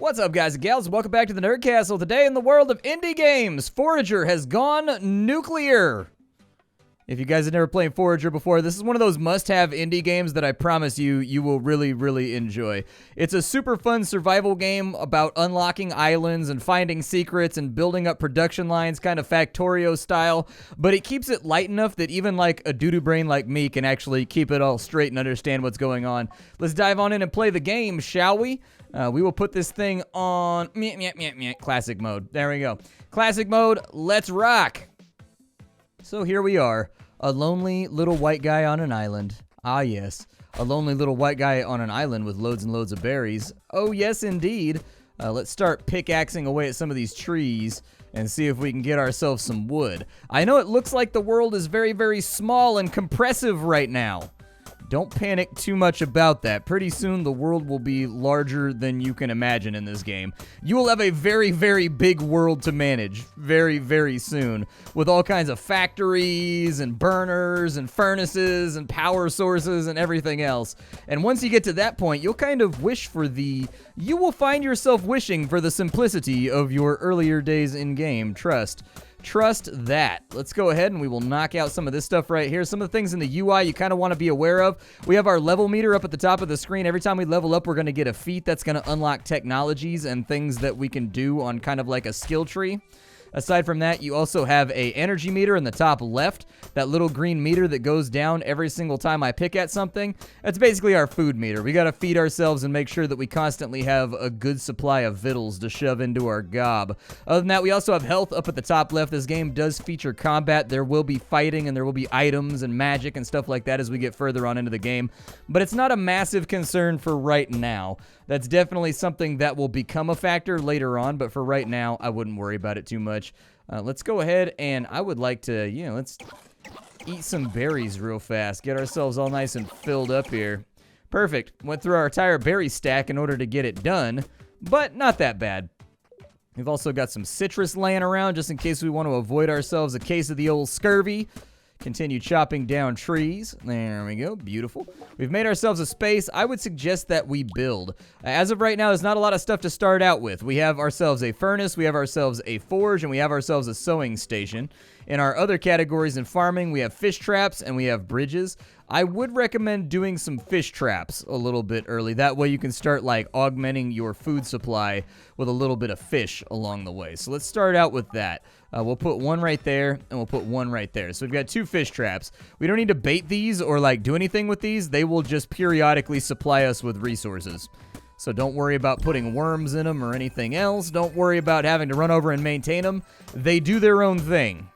What's up, guys and gals? Welcome back to the Nerd Castle. Today in the world of indie games, Forager has gone nuclear. If you guys have never played Forager before, this is one of those must-have indie games that I promise you will really enjoy. It's a super fun survival game about unlocking islands and finding secrets and building up production lines, kind of Factorio style, but it keeps it light enough that even like a doo-doo brain like me can actually keep it all straight and understand what's going on. Let's dive on in and play the game, shall we? We will put this thing on classic mode. There we go. Classic mode, let's rock. So here we are, a lonely little white guy on an island. Ah yes, a lonely little white guy on an island with loads and loads of berries. Oh yes indeed. Let's start pickaxing away at some of these trees and see if we can get ourselves some wood. I know it looks like the world is very small and compressive right now. Don't panic too much about that. Pretty soon the world will be larger than you can imagine in this game. You will have a very big world to manage very soon, with all kinds of factories and burners and furnaces and power sources and everything else. And once you get to that point, you'll kind of you will find yourself wishing for the simplicity of your earlier days in game. Trust that. Let's go ahead and we will knock out some of this stuff right here. Some of the things in the UI you kind of want to be aware of. We have our level meter up at the top of the screen. Every time we level up, we're going to get a feat that's going to unlock technologies and things that we can do on kind of like a skill tree. Aside from that, you also have a energy meter in the top left, that little green meter that goes down every single time I pick at something. That's basically our food meter. We got to feed ourselves and make sure that we constantly have a good supply of vittles to shove into our gob. Other than that, we also have health up at the top left. This game does feature combat. There will be fighting and there will be items and magic and stuff like that as we get further on into the game, but it's not a massive concern for right now. That's definitely something that will become a factor later on, but for right now, I wouldn't worry about it too much. Let's go ahead and I would like to, let's eat some berries real fast. Get ourselves all nice and filled up here. Perfect. Went through our entire berry stack in order to get it done, but not that bad. We've also got some citrus laying around just in case we want to avoid ourselves a case of the old scurvy. Continue chopping down trees. There we go. Beautiful. We've made ourselves a space. I would suggest that we build. As of right now, there's not a lot of stuff to start out with. We have ourselves a furnace, we have ourselves a forge, and we have ourselves a sewing station. In our other categories in farming, we have fish traps and we have bridges. I would recommend doing some fish traps a little bit early. That way you can start like augmenting your food supply with a little bit of fish along the way. So let's start out with that. We'll put one right there and we'll put one right there. So we've got two fish traps. We don't need to bait these or like do anything with these. They will just periodically supply us with resources. So don't worry about putting worms in them or anything else. Don't worry about having to run over and maintain them. They do their own thing.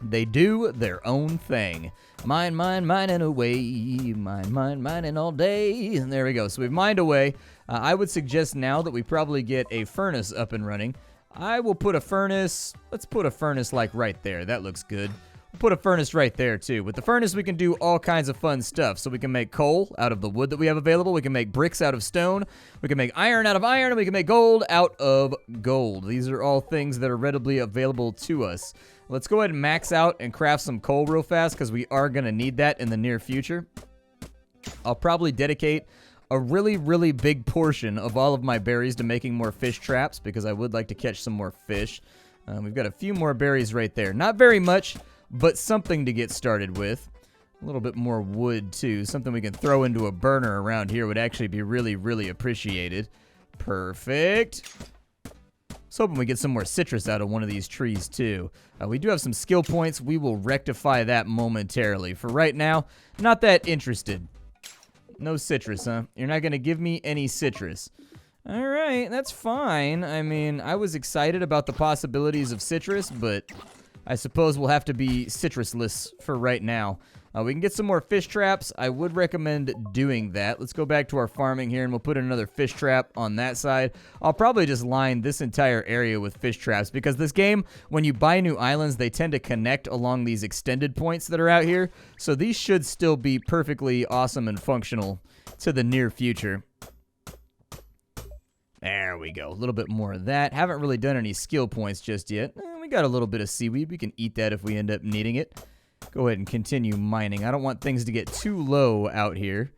They do their own thing. Mining away. Mining all day. And there we go. So we've mined away. I would suggest now that we probably get a furnace up and running. I will put a furnace. Let's put a furnace like right there. That looks good. We'll put a furnace right there too. With the furnace, we can do all kinds of fun stuff. So we can make coal out of the wood that we have available. We can make bricks out of stone. We can make iron out of iron. And we can make gold out of gold. These are all things that are readily available to us. Let's go ahead and max out and craft some coal real fast because we are going to need that in the near future. I'll probably dedicate a really big portion of all of my berries to making more fish traps because I would like to catch some more fish. We've got a few more berries right there. Not very much, but something to get started with. A little bit more wood too. Something we can throw into a burner around here would actually be really appreciated. Perfect. Let's hoping we get some more citrus out of one of these trees too. We do have some skill points. We will rectify that momentarily. For right now, not that interested. No citrus, huh? You're not going to give me any citrus. All right, that's fine. I mean, I was excited about the possibilities of citrus, but I suppose we'll have to be citrusless for right now. We can get some more fish traps. I would recommend doing that. Let's go back to our farming here, and we'll put another fish trap on that side. I'll probably just line this entire area with fish traps because this game, when you buy new islands, they tend to connect along these extended points that are out here. So these should still be perfectly awesome and functional to the near future. There we go. A little bit more of that. Haven't really done any skill points just yet. We got a little bit of seaweed. We can eat that if we end up needing it. Go ahead and continue mining. I don't want things to get too low out here.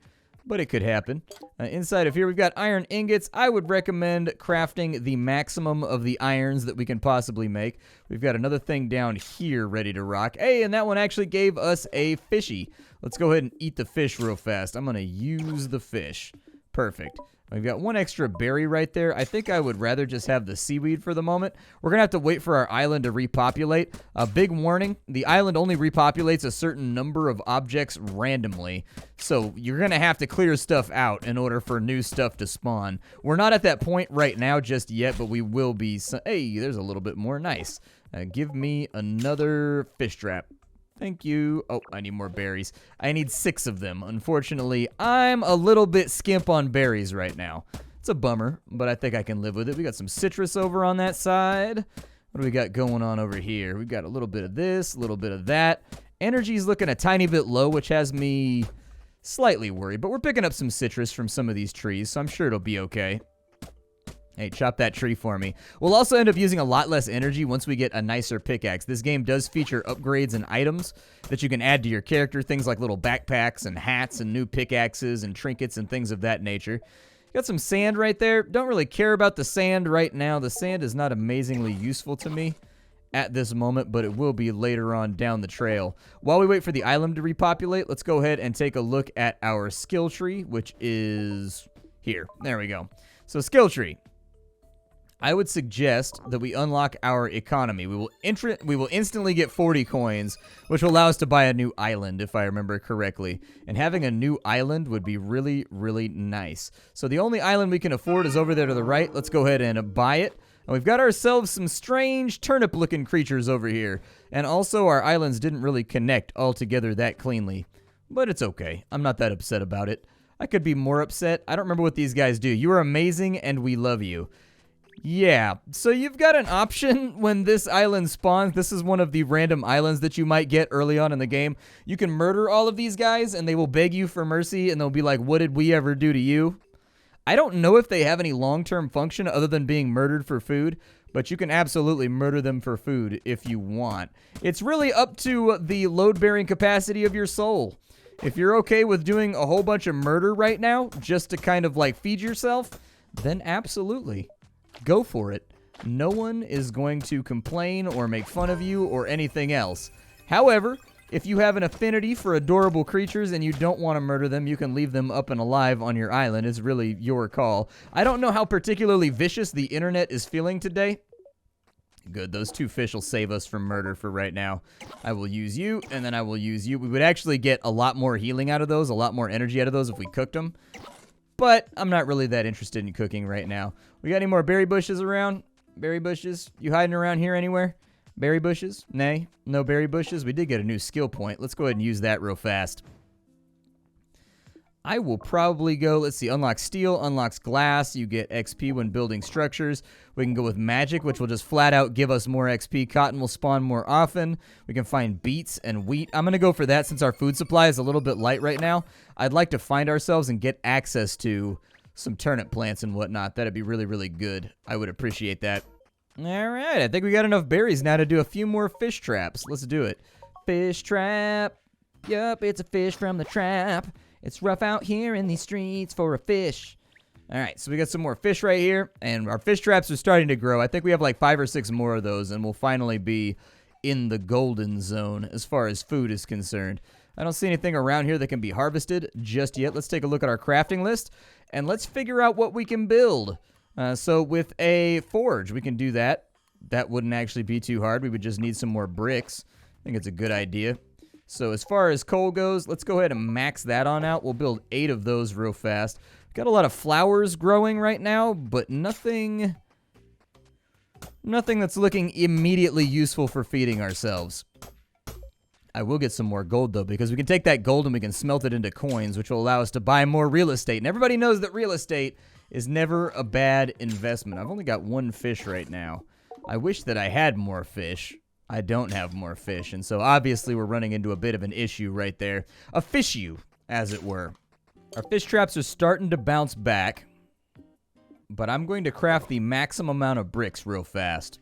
but it could happen. Inside of here, we've got iron ingots. I would recommend crafting the maximum of the irons that we can possibly make. We've got another thing down here ready to rock. Hey, and that one actually gave us a fishy. Let's go ahead and eat the fish real fast. I'm going to use the fish. Perfect. We've got one extra berry right there. I think I would rather just have the seaweed for the moment. We're going to have to wait for our island to repopulate. A big warning, the island only repopulates a certain number of objects randomly. So you're going to have to clear stuff out in order for new stuff to spawn. We're not at that point right now just yet, but we will be. Hey, there's a little bit more. Nice. Give me another fish trap. Thank you. Oh, I need more berries. I need 6 of them. Unfortunately, I'm a little bit skimp on berries right now. It's a bummer, but I think I can live with it. We got some citrus over on that side. What do we got going on over here? We've got a little bit of this, a little bit of that. Energy's looking a tiny bit low, which has me slightly worried, but we're picking up some citrus from some of these trees, so I'm sure it'll be okay. Hey, chop that tree for me. We'll also end up using a lot less energy once we get a nicer pickaxe. This game does feature upgrades and items that you can add to your character, things like little backpacks and hats and new pickaxes and trinkets and things of that nature. Got some sand right there. Don't really care about the sand right now. The sand is not amazingly useful to me at this moment, but it will be later on down the trail. While we wait for the island to repopulate, let's go ahead and take a look at our skill tree, which is here. There we go. So skill tree. I would suggest that we unlock our economy. We will instantly get 40 coins, which will allow us to buy a new island, if I remember correctly. And having a new island would be really, really nice. So the only island we can afford is over there to the right. Let's go ahead and buy it. And we've got ourselves some strange turnip-looking creatures over here. And also, our islands didn't really connect all together that cleanly. But it's okay. I'm not that upset about it. I could be more upset. I don't remember what these guys do. You are amazing, and we love you. Yeah, so you've got an option when this island spawns. This is one of the random islands that you might get early on in the game. You can murder all of these guys, and they will beg you for mercy, and they'll be like, what did we ever do to you? I don't know if they have any long-term function other than being murdered for food, but you can absolutely murder them for food if you want. It's really up to the load-bearing capacity of your soul. If you're okay with doing a whole bunch of murder right now, just to kind of like feed yourself, then absolutely. Go for it. No one is going to complain or make fun of you or anything else. However, if you have an affinity for adorable creatures and you don't want to murder them, you can leave them up and alive on your island. It's really your call. I don't know how particularly vicious the internet is feeling today. Good, those 2 fish will save us from murder for right now. I will use you, and then I will use you. We would actually get a lot more healing out of those, a lot more energy out of those if we cooked them. But I'm not really that interested in cooking right now. We got any more berry bushes around? Berry bushes? You hiding around here anywhere? Berry bushes? Nay, no berry bushes. We did get a new skill point. Let's go ahead and use that real fast. I will probably go, let's see, unlock steel, unlocks glass. You get XP when building structures. We can go with magic, which will just flat out give us more XP. Cotton will spawn more often. We can find beets and wheat. I'm going to go for that since our food supply is a little bit light right now. I'd like to find ourselves and get access to some turnip plants and whatnot. That'd be really, really good. I would appreciate that. All right, I think we got enough berries now to do a few more fish traps. Let's do it. Fish trap. Yup, it's a fish from the trap. It's rough out here in these streets for a fish. All right, so we got some more fish right here, and our fish traps are starting to grow. I think we have like 5 or 6 more of those, and we'll finally be in the golden zone as far as food is concerned. I don't see anything around here that can be harvested just yet. Let's take a look at our crafting list, and let's figure out what we can build. So with a forge, we can do that. That wouldn't actually be too hard. We would just need some more bricks. I think it's a good idea. So as far as coal goes, let's go ahead and max that on out. We'll build 8 of those real fast. Got a lot of flowers growing right now, but nothing that's looking immediately useful for feeding ourselves. I will get some more gold, though, because we can take that gold and we can smelt it into coins, which will allow us to buy more real estate. And everybody knows that real estate is never a bad investment. I've only got 1 fish right now. I wish that I had more fish. I don't have more fish, and so obviously we're running into a bit of an issue right there. A fish-u, as it were. Our fish traps are starting to bounce back, but I'm going to craft the maximum amount of bricks real fast.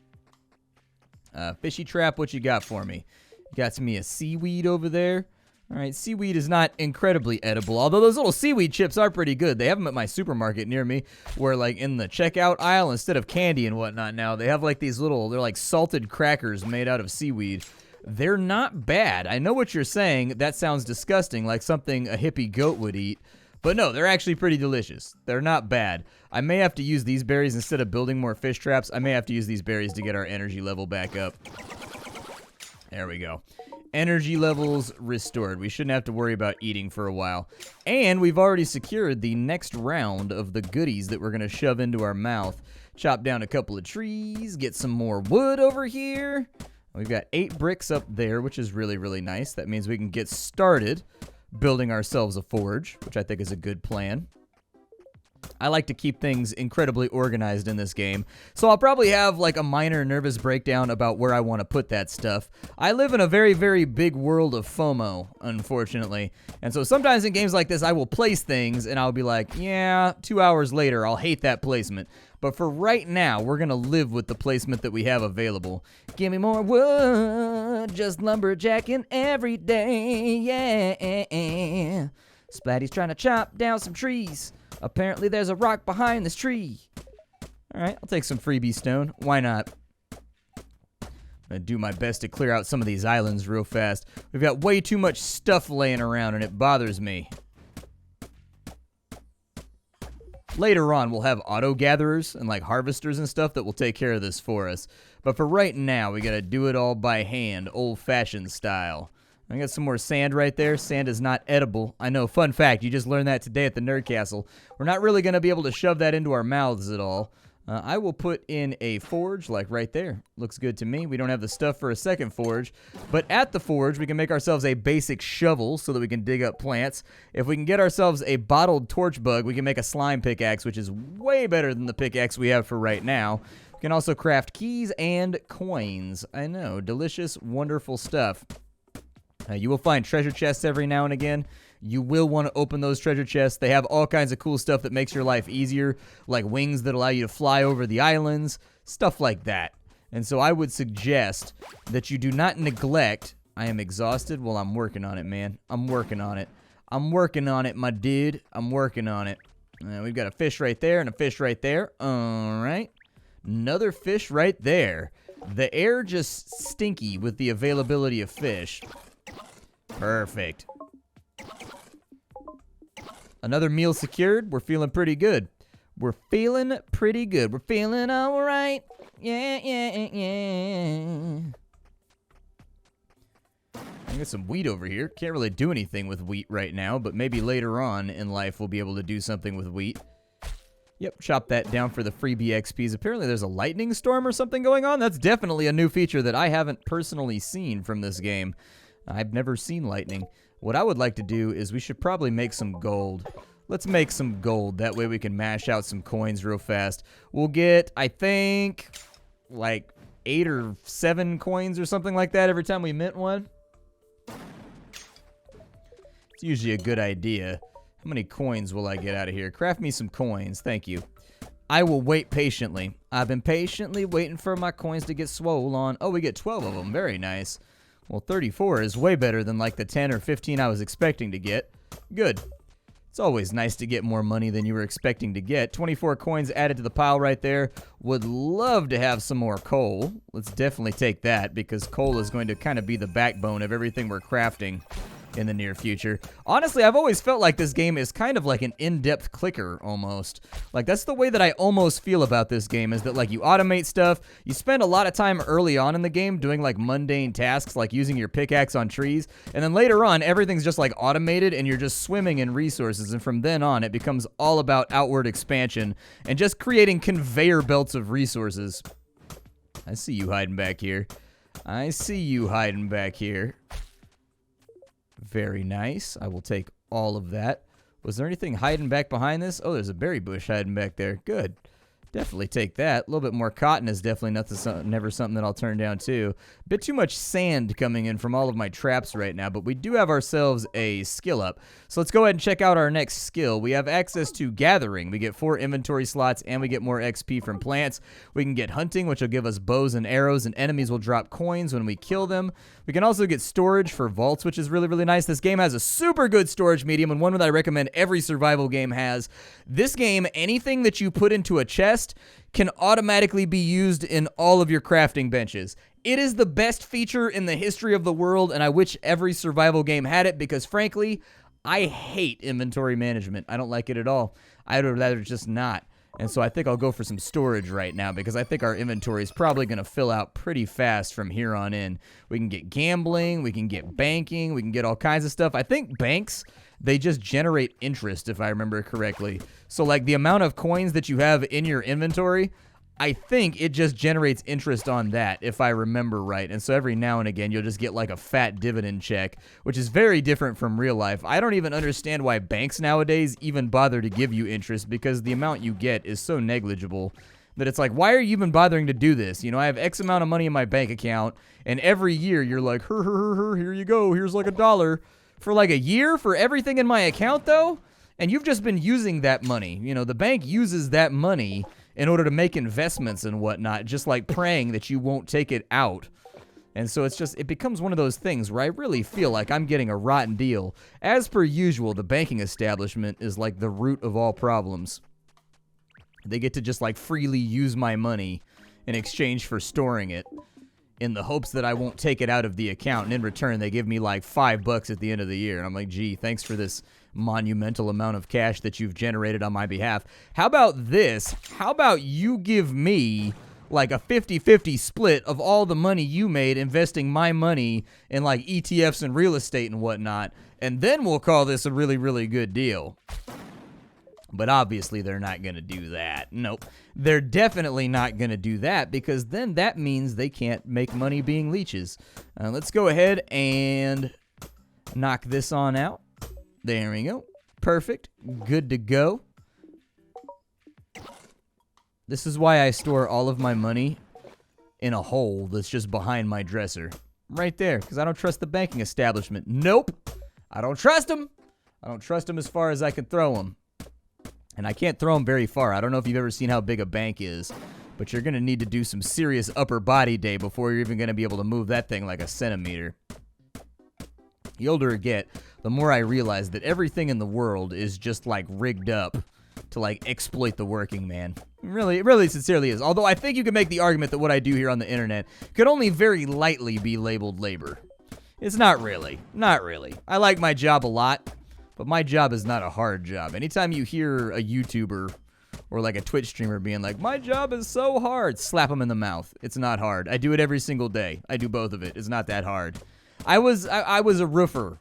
Fishy trap, what you got for me? You got me a seaweed over there. All right, seaweed is not incredibly edible, although those little seaweed chips are pretty good. They have them at my supermarket near me, where like in the checkout aisle, instead of candy and whatnot now, they have like these little, they're like salted crackers made out of seaweed. They're not bad. I know what you're saying. That sounds disgusting, like something a hippie goat would eat. But no, they're actually pretty delicious. They're not bad. I may have to use these berries instead of building more fish traps. I may have to use these berries to get our energy level back up. There we go. Energy levels restored. We shouldn't have to worry about eating for a while. And we've already secured the next round of the goodies that we're going to shove into our mouth. Chop down a couple of trees, get some more wood over here. We've got 8 bricks up there, which is really, really nice. That means we can get started building ourselves a forge, which I think is a good plan. I like to keep things incredibly organized in this game, so I'll probably have like a minor nervous breakdown about where I want to put that stuff. I live in a very, very big world of FOMO, unfortunately, and so sometimes in games like this I will place things and I'll be like, yeah, 2 hours later I'll hate that placement. But for right now, we're going to live with the placement that we have available. Give me more wood, just lumberjacking every day, yeah. Splatty's trying to chop down some trees. Apparently there's a rock behind this tree. Alright, I'll take some freebie stone. Why not? I'm going to do my best to clear out some of these islands real fast. We've got way too much stuff laying around and it bothers me. Later on, we'll have auto-gatherers and like harvesters and stuff that will take care of this for us. But for right now, we got to do it all by hand, old-fashioned style. I got some more sand right there. Sand is not edible. I know, fun fact, you just learned that today at the Nerd Castle. We're not really going to be able to shove that into our mouths at all. I will put in a forge, like right there. Looks good to me. We don't have the stuff for a second forge. But at the forge, we can make ourselves a basic shovel so that we can dig up plants. If we can get ourselves a bottled torch bug, we can make a slime pickaxe, which is way better than the pickaxe we have for right now. We can also craft keys and coins. I know, delicious, wonderful stuff. You will find treasure chests every now and again. You will want to open those treasure chests. They have all kinds of cool stuff that makes your life easier, like wings that allow you to fly over the islands, stuff like that. And so I would suggest that you do not neglect. I am exhausted. Well, I'm working on it, man. I'm working on it. I'm working on it, my dude. I'm working on it. We've got a fish right there and a fish right there. All right. Another fish right there. The air just stinky with the availability of fish. Perfect. Another meal secured. We're feeling pretty good. We're feeling pretty good. We're feeling all right. Yeah. I got some wheat over here. Can't really do anything with wheat right now, but maybe later on in life we'll be able to do something with wheat. Yep, chop that down for the freebie XPs. Apparently there's a lightning storm or something going on. That's definitely a new feature that I haven't personally seen from this game. I've never seen lightning. What I would like to do is we should probably make some gold. Let's make some gold. That way we can mash out some coins real fast. We'll get, I think, like 8 or 7 coins or something like that every time we mint one. It's usually a good idea. How many coins will I get out of here? Craft me some coins. Thank you. I will wait patiently. I've been patiently waiting for my coins to get swole on. Oh, we get 12 of them. Very nice. Well, 34 is way better than like the 10 or 15 I was expecting to get. Good. It's always nice to get more money than you were expecting to get. 24 coins added to the pile right there. Would love to have some more coal. Let's definitely take that because coal is going to kind of be the backbone of everything we're crafting in the near future. Honestly, I've always felt like this game is kind of like an in-depth clicker almost. Like that's the way that I almost feel about this game is that like you automate stuff, you spend a lot of time early on in the game doing like mundane tasks like using your pickaxe on trees, and then later on everything's just like automated and you're just swimming in resources, and from then on it becomes all about outward expansion and just creating conveyor belts of resources. I see you hiding back here. I see you hiding back here. Very nice. I will take all of that. Was there anything hiding back behind this? Oh, there's a berry bush hiding back there. Good. Definitely take that. A little bit more cotton is definitely never something that I'll turn down too. Bit too much sand coming in from all of my traps right now, but we do have ourselves a skill up. So let's go ahead and check out our next skill. We have access to gathering. We get 4 inventory slots and we get more XP from plants. We can get hunting, which will give us bows and arrows, and enemies will drop coins when we kill them. We can also get storage for vaults, which is really, really nice. This game has a super good storage medium, and one that I recommend every survival game has. This game, anything that you put into a chest can automatically be used in all of your crafting benches. It is the best feature in the history of the world, and I wish every survival game had it because, frankly, I hate inventory management. I don't like it at all. I'd rather just not. And so I think I'll go for some storage right now because I think our inventory is probably going to fill out pretty fast from here on in. We can get gambling, we can get banking, we can get all kinds of stuff. I think banks, they just generate interest if I remember correctly. So like the amount of coins that you have in your inventory, I think it just generates interest on that if I remember right. And so every now and again, you'll just get like a fat dividend check, which is very different from real life. I don't even understand why banks nowadays even bother to give you interest because the amount you get is so negligible that it's like, why are you even bothering to do this? You know, I have X amount of money in my bank account, and every year you're like, here you go, here's like $1. For like a year for everything in my account, though? And you've just been using that money. You know, the bank uses that money in order to make investments and whatnot, just like praying that you won't take it out. And so it becomes one of those things where I really feel like I'm getting a rotten deal. As per usual, the banking establishment is like the root of all problems. They get to just like freely use my money in exchange for storing it in the hopes that I won't take it out of the account. And in return, they give me like $5 at the end of the year. And I'm like, gee, thanks for this monumental amount of cash that you've generated on my behalf. How about this? How about you give me like a 50-50 split of all the money you made investing my money in like ETFs and real estate and whatnot, and then we'll call this a really, really good deal. But obviously they're not going to do that. Nope. They're definitely not going to do that because then that means they can't make money being leeches. Let's go ahead and knock this on out. There we go. Perfect. Good to go. This is why I store all of my money in a hole that's just behind my dresser. Right there, because I don't trust the banking establishment. Nope. I don't trust them. I don't trust them as far as I can throw them. And I can't throw them very far. I don't know if you've ever seen how big a bank is, but you're going to need to do some serious upper body day before you're even going to be able to move that thing like a centimeter. The older I get, the more I realize that everything in the world is just like rigged up to like exploit the working man. It really sincerely is. Although I think you can make the argument that what I do here on the internet could only very lightly be labeled labor. It's not really. Not really. I like my job a lot, but my job is not a hard job. Anytime you hear a YouTuber or like a Twitch streamer being like, my job is so hard, slap them in the mouth. It's not hard. I do it every single day. I do both of it. It's not that hard. I was a roofer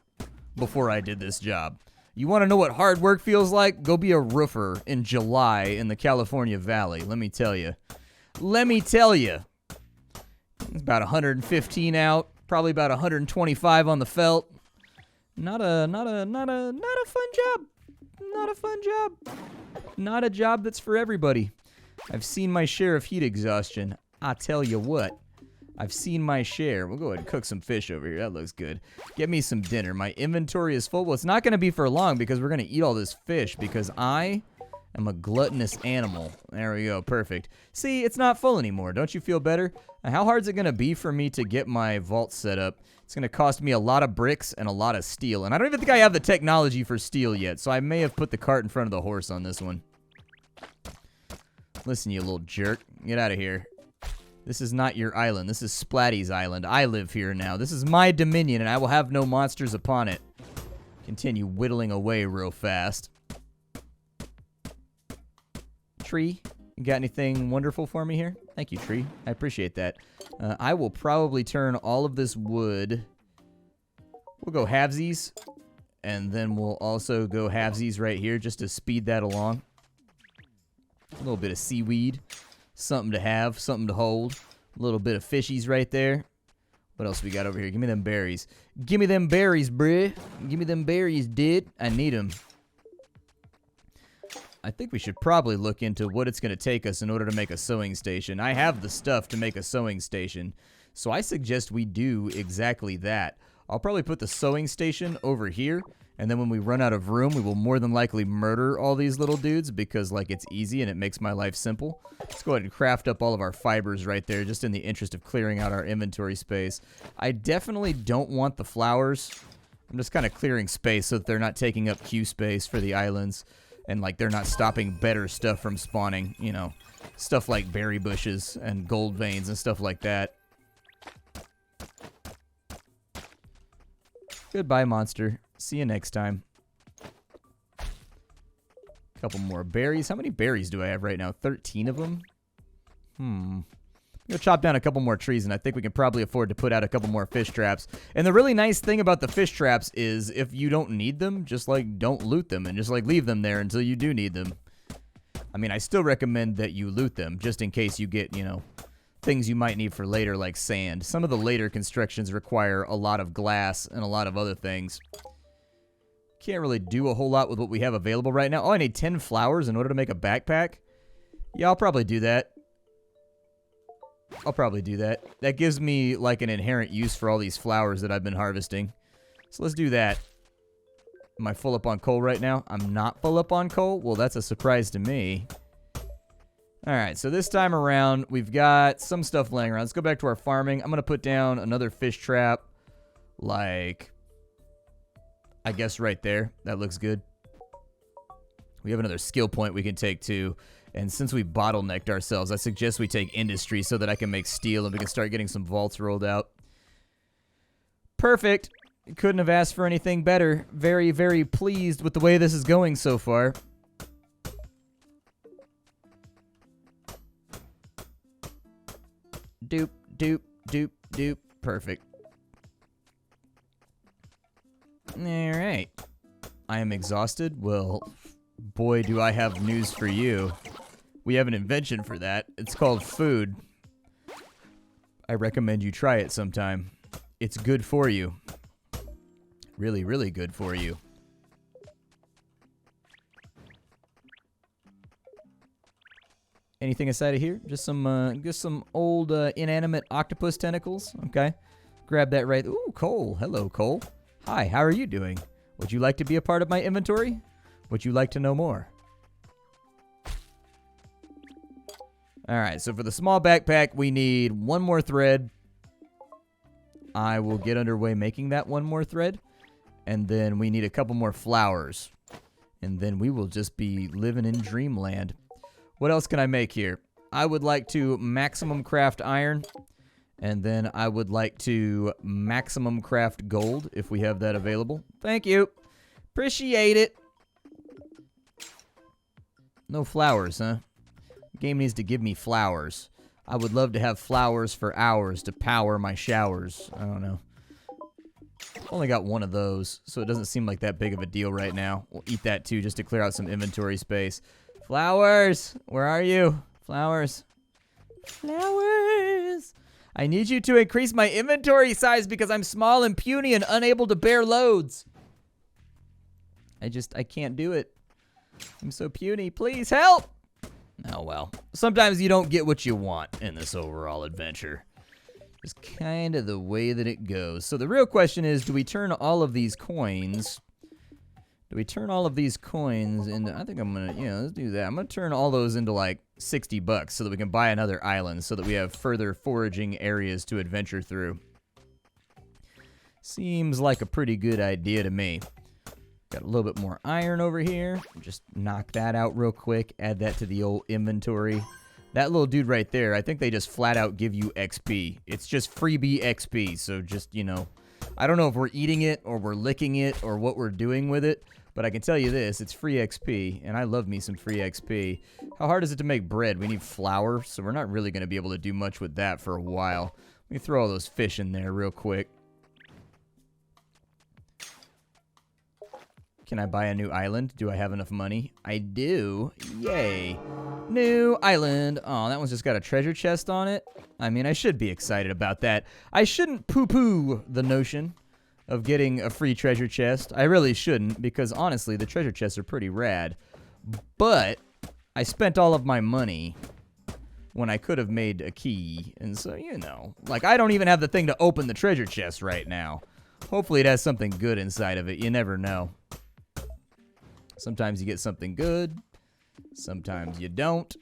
before I did this job. You want to know what hard work feels like? Go be a roofer in July in the California Valley. Let me tell you. Let me tell you. It's about 115 out, probably about 125 on the felt. Not a fun job. Not a fun job. Not a job that's for everybody. I've seen my share of heat exhaustion. I tell you what. I've seen my share. We'll go ahead and cook some fish over here. That looks good. Get me some dinner. My inventory is full. Well, it's not going to be for long because we're going to eat all this fish because I am a gluttonous animal. There we go. Perfect. See, it's not full anymore. Don't you feel better? Now, how hard is it going to be for me to get my vault set up? It's going to cost me a lot of bricks and a lot of steel. And I don't even think I have the technology for steel yet, so I may have put the cart in front of the horse on this one. Listen, you little jerk. Get out of here. This is not your island. This is Splatty's island. I live here now. This is my dominion, and I will have no monsters upon it. Continue whittling away real fast. Tree, you got anything wonderful for me here? Thank you, Tree. I appreciate that. I will probably turn all of this wood. We'll go halvesies, and then we'll also go halvesies right here just to speed that along. A little bit of seaweed. Something to have, something to hold. A little bit of fishies right there. What else we got over here? Give me them berries. Give me them berries, bruh. Give me them berries, dude. I need them. I think we should probably look into what it's going to take us in order to make a sewing station. I have the stuff to make a sewing station, so I suggest we do exactly that. I'll probably put the sewing station over here, and then when we run out of room, we will more than likely murder all these little dudes because, like, it's easy and it makes my life simple. Let's go ahead and craft up all of our fibers right there just in the interest of clearing out our inventory space. I definitely don't want the flowers. I'm just kind of clearing space so that they're not taking up queue space for the islands and, like, they're not stopping better stuff from spawning, you know, stuff like berry bushes and gold veins and stuff like that. Goodbye, monster. See you next time. Couple more berries. How many berries do I have right now? 13 of them? I'm going to chop down a couple more trees, and I think we can probably afford to put out a couple more fish traps. And the really nice thing about the fish traps is if you don't need them, just, like, don't loot them and just, like, leave them there until you do need them. I mean, I still recommend that you loot them just in case you get, you know, things you might need for later, like sand. Some of the later constructions require a lot of glass and a lot of other things. Can't really do a whole lot with what we have available right now. Oh, I need 10 flowers in order to make a backpack? Yeah, I'll probably do that. That gives me, like, an inherent use for all these flowers that I've been harvesting. So let's do that. Am I full up on coal right now? I'm not full up on coal? Well, that's a surprise to me. Alright, so this time around, we've got some stuff laying around. Let's go back to our farming. I'm going to put down another fish trap, like, I guess right there. That looks good. We have another skill point we can take, too. And since we bottlenecked ourselves, I suggest we take industry so that I can make steel and we can start getting some vaults rolled out. Perfect. Couldn't have asked for anything better. Very, very pleased with the way this is going so far. Doop, doop, doop, doop. Perfect. Alright. I am exhausted. Well, boy, do I have news for you. We have an invention for that. It's called food. I recommend you try it sometime. It's good for you. Really, really good for you. Anything aside of here? Just some old inanimate octopus tentacles. Okay. Grab that right. Ooh, Cole. Hello, Cole. Hi, how are you doing? Would you like to be a part of my inventory? Would you like to know more? Alright, so for the small backpack, we need one more thread. I will get underway making that one more thread. And then we need a couple more flowers. And then we will just be living in dreamland. What else can I make here? I would like to maximum craft iron. And then I would like to maximum craft gold if we have that available. Thank you. Appreciate it. No flowers, huh? The game needs to give me flowers. I would love to have flowers for hours to power my showers. I don't know. Only got one of those, so it doesn't seem like that big of a deal right now. We'll eat that too just to clear out some inventory space. Flowers! Where are you? Flowers. Flowers! I need you to increase my inventory size because I'm small and puny and unable to bear loads. I can't do it. I'm so puny. Please help! Oh, well. Sometimes you don't get what you want in this overall adventure. It's kind of the way that it goes. So the real question is, do we turn all of these coins... Do we turn all of these coins into... I think I'm going to... Yeah, let's do that. I'm going to turn all those into, like, $60 so that we can buy another island so that we have further foraging areas to adventure through. Seems like a pretty good idea to me. Got a little bit more iron over here. Just knock that out real quick. Add that to the old inventory. That little dude right there, I think they just flat out give you XP. It's just freebie XP, so just, you know... I don't know if we're eating it or we're licking it or what we're doing with it, but I can tell you this, it's free XP, and I love me some free XP. How hard is it to make bread? We need flour, so we're not really going to be able to do much with that for a while. Let me throw all those fish in there real quick. Can I buy a new island? Do I have enough money? I do. Yay. New island. Oh, that one's just got a treasure chest on it. I mean, I should be excited about that. I shouldn't poo-poo the notion of getting a free treasure chest. I really shouldn't, because honestly, the treasure chests are pretty rad. But I spent all of my money when I could have made a key. And so, you know, like I don't even have the thing to open the treasure chest right now. Hopefully it has something good inside of it. You never know. Sometimes you get something good. Sometimes you don't.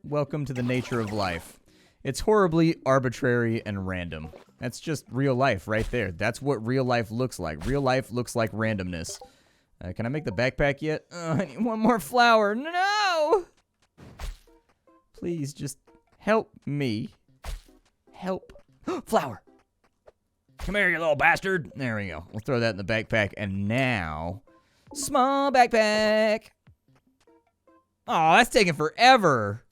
Welcome to the nature of life. It's horribly arbitrary and random. That's just real life right there. That's what real life looks like. Real life looks like randomness. Can I make the backpack yet? I need one more flower. No! Please just help me. Help. Flower. Come here, you little bastard. There we go. We'll throw that in the backpack. And now, small backpack. Oh, that's taking forever.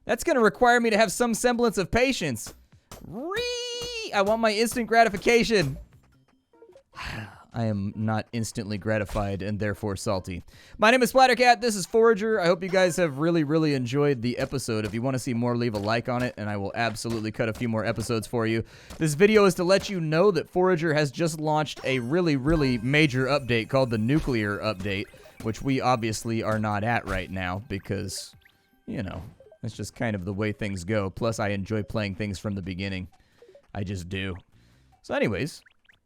That's going to require me to have some semblance of patience. I want my instant gratification. I am not instantly gratified and therefore salty. My name is Splattercat. This is Forager. I hope you guys have really, really enjoyed the episode. If you want to see more, leave a like on it, and I will absolutely cut a few more episodes for you. This video is to let you know that Forager has just launched a really, really major update called the Nuclear Update, which we obviously are not at right now because, you know, it's just kind of the way things go. Plus, I enjoy playing things from the beginning. I just do. So anyways,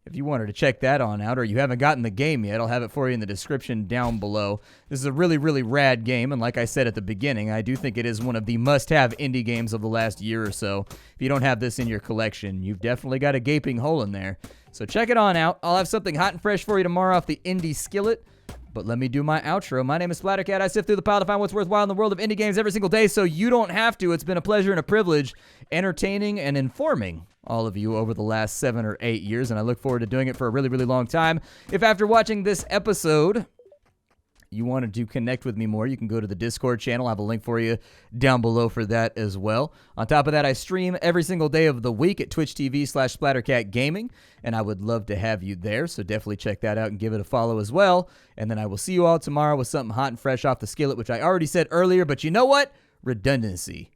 if you wanted to check that on out, or you haven't gotten the game yet, I'll have it for you in the description down below. This is a really, really rad game, and like I said at the beginning, I do think it is one of the must-have indie games of the last year or so. If you don't have this in your collection, you've definitely got a gaping hole in there. So check it on out. I'll have something hot and fresh for you tomorrow off the Indie Skillet. But let me do my outro. My name is Splattercat. I sift through the pile to find what's worthwhile in the world of indie games every single day, so you don't have to. It's been a pleasure and a privilege entertaining and informing all of you over the last 7 or 8 years, and I look forward to doing it for a really, really long time. If after watching this episode you wanted to connect with me more, you can go to the Discord channel. I have a link for you down below for that as well. On top of that, I stream every single day of the week at Twitch TV/SplatterCatGaming, and I would love to have you there, so definitely check that out and give it a follow as well. And then I will see you all tomorrow with something hot and fresh off the skillet, which I already said earlier, but you know what? Redundancy.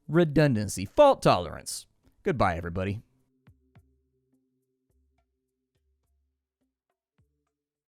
Redundancy. Fault tolerance. Goodbye, everybody.